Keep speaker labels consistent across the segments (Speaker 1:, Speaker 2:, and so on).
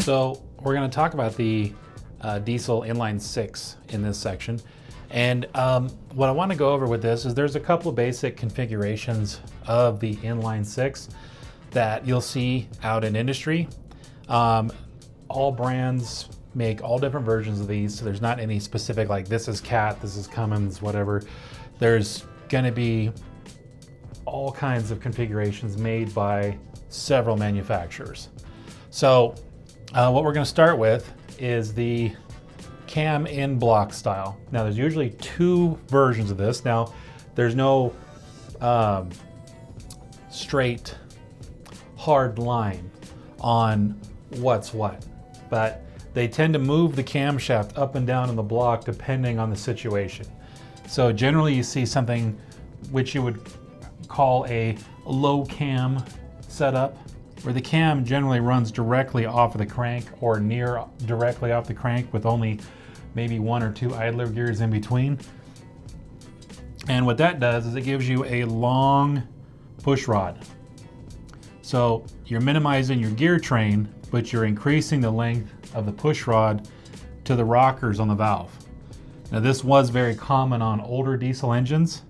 Speaker 1: So we're going to talk about the diesel inline 6 in this section. And what I want to go over with this is there's a couple of basic configurations of the inline 6 that you'll see out in industry. All brands make all different versions of these, so there's not any specific like this is Cat, this is Cummins, whatever. There's going to be all kinds of configurations made by several manufacturers. So what we're going to start with is the cam in block style. Now there's usually two versions of this. Now there's no straight hard line on what's what, but they tend to move the camshaft up and down in the block depending on the situation. So generally you see something which you would call a low cam setup, where the cam generally runs directly off of the crank or near directly off the crank with only maybe one or two idler gears in between. And what that does is it gives you a long push rod. So you're minimizing your gear train, but you're increasing the length of the push rod to the rockers on the valve. Now this was very common on older diesel engines,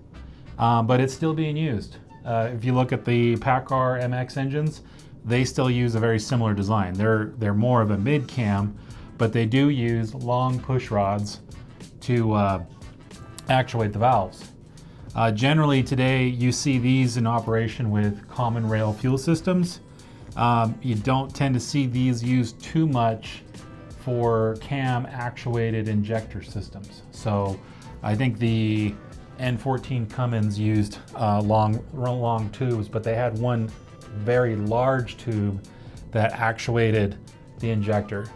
Speaker 1: but it's still being used. If you look at the PACCAR MX engines, they still use a very similar design. They're more of a mid cam, but they do use long push rods to actuate the valves. Generally today you see these in operation with common rail fuel systems. You don't tend to see these used too much for cam actuated injector systems. So I think the N14 Cummins used long tubes, but they had one very large tube that actuated the injector.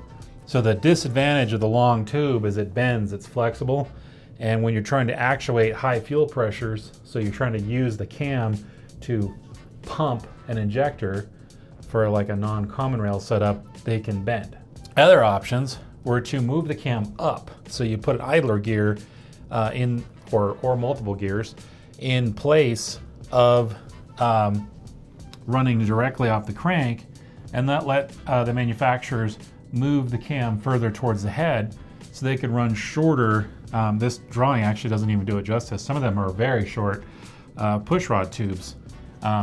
Speaker 1: So the disadvantage of the long tube is it bends, it's flexible, and when you're trying to actuate high fuel pressures, so you're trying to use the cam to pump an injector for like a non-common rail setup, they can bend. Other options were to move the cam up. So you put an idler gear in, or multiple gears in place of running directly off the crank, and that let the manufacturers move the cam further towards the head so they could run shorter. This drawing actually doesn't even do it justice. Some of them are very short push rod tubes.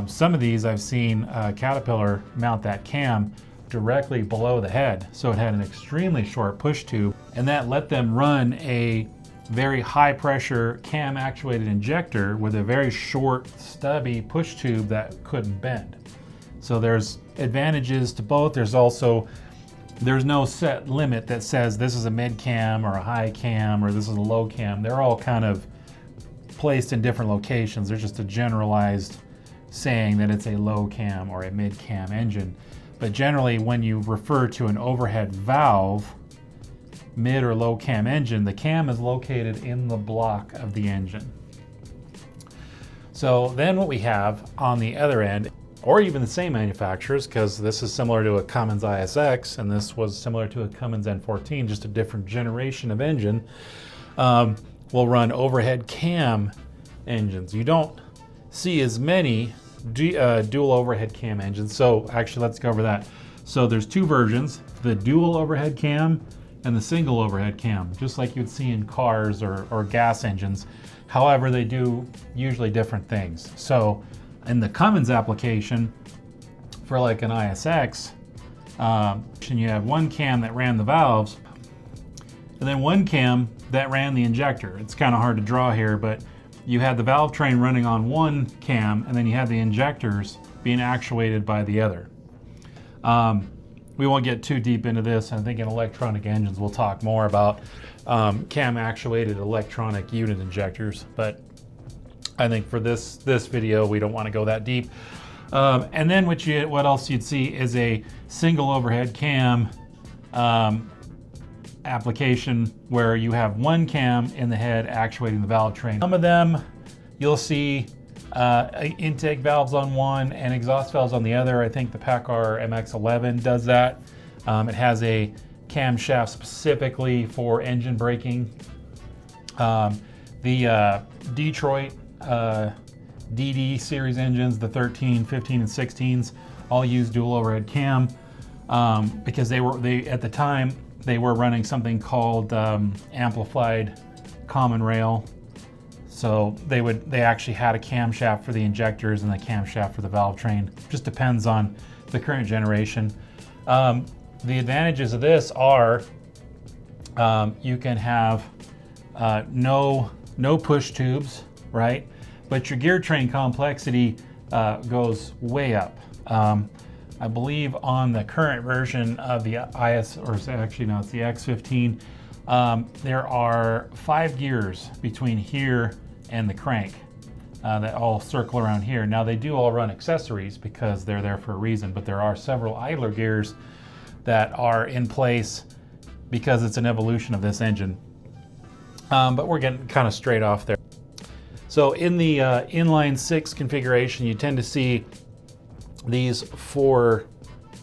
Speaker 1: Some of these I've seen Caterpillar mount that cam directly below the head, so it had an extremely short push tube, and that let them run a very high pressure cam actuated injector with a very short stubby push tube that couldn't bend. So there's advantages to both. There's no set limit that says this is a mid cam or a high cam or this is a low cam. They're all kind of placed in different locations. There's just a generalized saying that it's a low cam or a mid cam engine. But generally when you refer to an overhead valve, mid or low cam engine, the cam is located in the block of the engine. So then what we have on the other end, or even the same manufacturers, because this is similar to a Cummins ISX and this was similar to a Cummins N14, just a different generation of engine, will run overhead cam engines. You don't see as many dual overhead cam engines. So actually let's go over that. So there's two versions, the dual overhead cam and the single overhead cam, just like you'd see in cars or gas engines. However, they do usually different things. So in the Cummins application, for like an ISX, you have one cam that ran the valves, and then one cam that ran the injector. It's kind of hard to draw here, but you had the valve train running on one cam, and then you had the injectors being actuated by the other. We won't get too deep into this. I think in electronic engines we'll talk more about cam actuated electronic unit injectors, but I think for this video we don't want to go that deep. And then what else you'd see is a single overhead cam application where you have one cam in the head actuating the valve train. Some of them you'll see intake valves on one and exhaust valves on the other. I think the PACCAR MX-11 does that. It has a camshaft specifically for engine braking. The Detroit DD series engines, the 13, 15, and 16s, all use dual overhead cam. because they at the time they were running something called amplified common rail. So they actually had a camshaft for the injectors and the camshaft for the valve train. Just depends on the current generation. The advantages of this are you can have no push tubes, right? But your gear train complexity goes way up. I believe on the current version of the IS, or actually no, it's the X15, there are 5 gears between here and the crank that all circle around here. Now they do all run accessories because they're there for a reason, but there are several idler gears that are in place because it's an evolution of this engine. But we're getting kind of straight off there. So in the inline 6 configuration, you tend to see these 4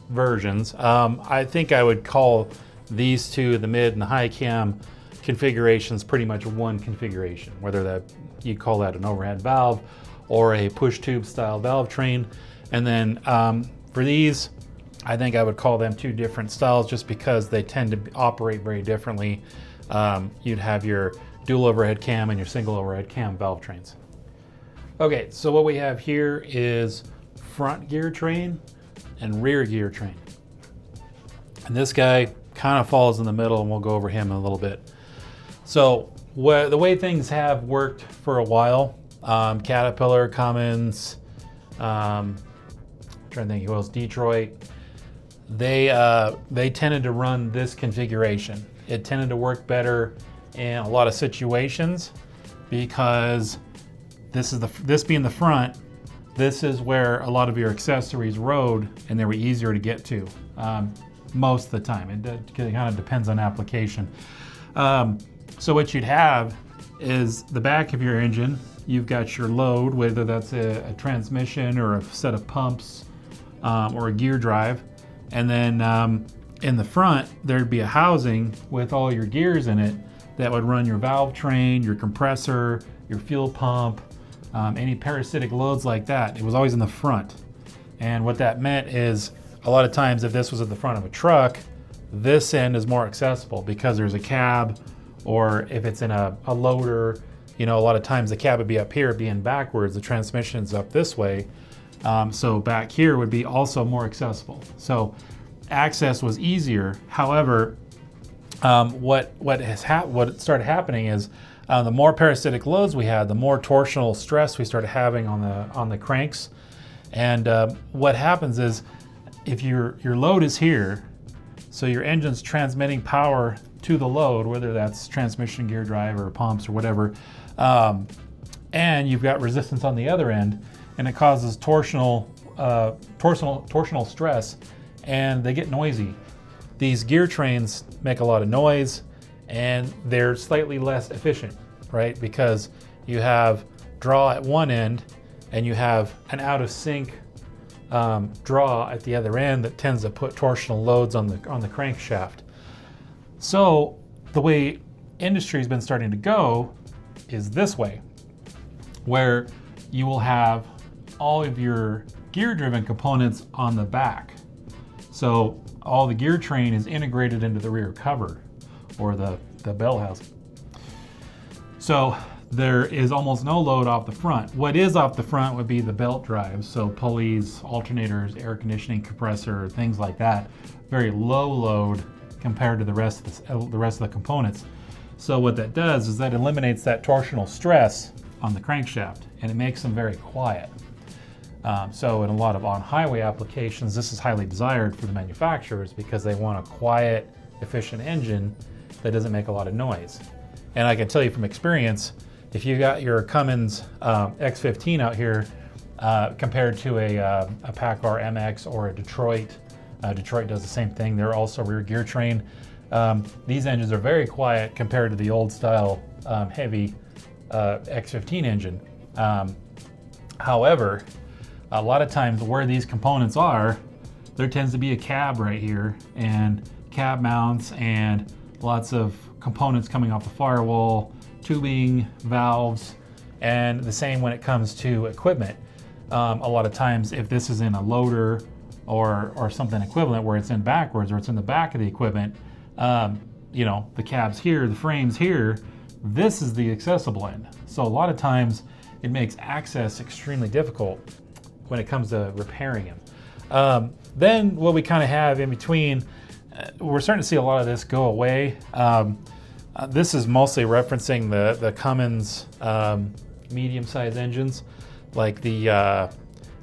Speaker 1: versions. I think I would call these two, the mid and the high cam configurations, pretty much one configuration, whether that you call that an overhead valve or a push tube style valve train. And then for these, I think I would call them 2 different styles just because they tend to operate very differently. You'd have your dual overhead cam and your single overhead cam valve trains. Okay, so what we have here is front gear train and rear gear train. And this guy kind of falls in the middle, and we'll go over him in a little bit. So the way things have worked for a while, Caterpillar, Cummins, trying to think who else, Detroit, they tended to run this configuration. It tended to work better in a lot of situations because this being the front, this is where a lot of your accessories rode, and they were easier to get to most of the time. It kind of depends on application. So what you'd have is the back of your engine. You've got your load, whether that's a transmission or a set of pumps or a gear drive. And then in the front, there'd be a housing with all your gears in it that would run your valve train, your compressor, your fuel pump, any parasitic loads like that. It was always in the front. And what that meant is a lot of times if this was at the front of a truck, this end is more accessible because there's a cab, or if it's in a loader, you know, a lot of times the cab would be up here being backwards, the transmission's up this way. So back here would be also more accessible. So access was easier. However, what started happening is the more parasitic loads we had, the more torsional stress we started having on the cranks. And what happens is if your load is here, so your engine's transmitting power to the load, whether that's transmission, gear drive, or pumps or whatever, and you've got resistance on the other end, and it causes torsional stress, and they get noisy. These gear trains make a lot of noise, and they're slightly less efficient, right? Because you have draw at one end, and you have an out of sync draw at the other end that tends to put torsional loads on the crankshaft. So the way industry's been starting to go is this way, where you will have all of your gear-driven components on the back. So all the gear train is integrated into the rear cover or the bell housing. So there is almost no load off the front. What is off the front would be the belt drives, so pulleys, alternators, air conditioning, compressor, things like that. Very low load compared to the rest of the components. So what that does is that eliminates that torsional stress on the crankshaft, and it makes them very quiet. So in a lot of on-highway applications, this is highly desired for the manufacturers because they want a quiet, efficient engine that doesn't make a lot of noise. And I can tell you from experience, if you got your Cummins X15 out here compared to a PACCAR MX or a Detroit, Detroit does the same thing. They're also rear gear train. These engines are very quiet compared to the old style heavy X15 engine. However, a lot of times where these components are, there tends to be a cab right here and cab mounts and lots of components coming off the firewall, tubing, valves, and the same when it comes to equipment. A lot of times if this is in a loader or something equivalent where it's in backwards or it's in the back of the equipment, you know, the cab's here, the frame's here, this is the accessible end. So a lot of times it makes access extremely difficult when it comes to repairing them. Then what we kind of have in between, we're starting to see a lot of this go away. This is mostly referencing the Cummins medium-sized engines, like the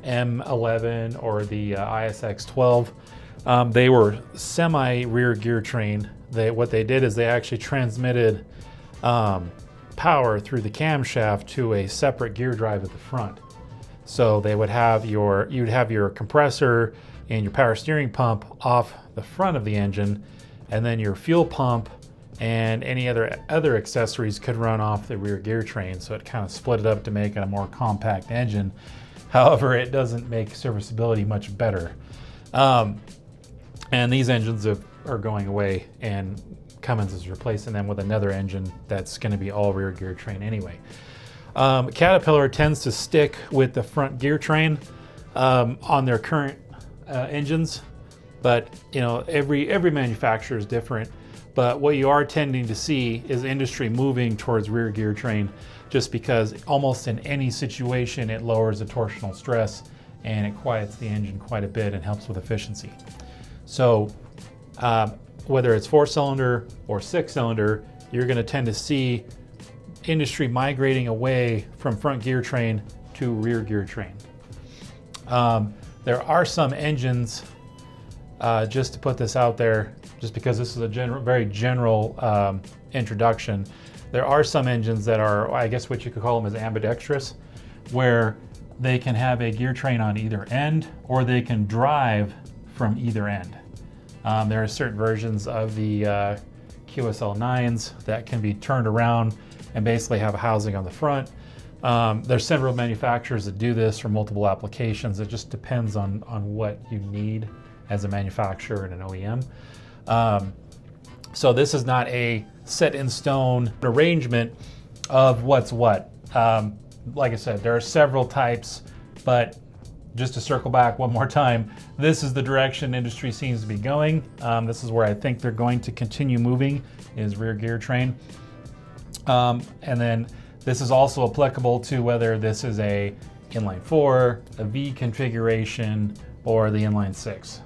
Speaker 1: M11 or the ISX12. They were semi-rear gear train. What they did is they actually transmitted power through the camshaft to a separate gear drive at the front. So they would have you'd have your compressor and your power steering pump off the front of the engine, and then your fuel pump and any other accessories could run off the rear gear train. So it kind of split it up to make it a more compact engine. However, it doesn't make serviceability much better. And these engines are going away, and Cummins is replacing them with another engine that's going to be all rear gear train anyway. Caterpillar tends to stick with the front gear train on their current engines, but you know, every manufacturer is different. But what you are tending to see is industry moving towards rear gear train, just because almost in any situation it lowers the torsional stress and it quiets the engine quite a bit and helps with efficiency. So whether it's 4-cylinder or 6-cylinder, you're going to tend to see industry migrating away from front gear train to rear gear train. There are some engines, just to put this out there, just because this is a very general introduction, there are some engines that are, I guess what you could call them is ambidextrous, where they can have a gear train on either end, or they can drive from either end. There are certain versions of the QSL9s that can be turned around and basically have a housing on the front. There's several manufacturers that do this for multiple applications. It just depends on what you need as a manufacturer and an OEM. So this is not a set in stone arrangement of what's what. Like I said, there are several types, but just to circle back one more time, this is the direction industry seems to be going. This is where I think they're going to continue moving, is rear gear train. And then this is also applicable to whether this is a inline 4, a V configuration, or the inline 6.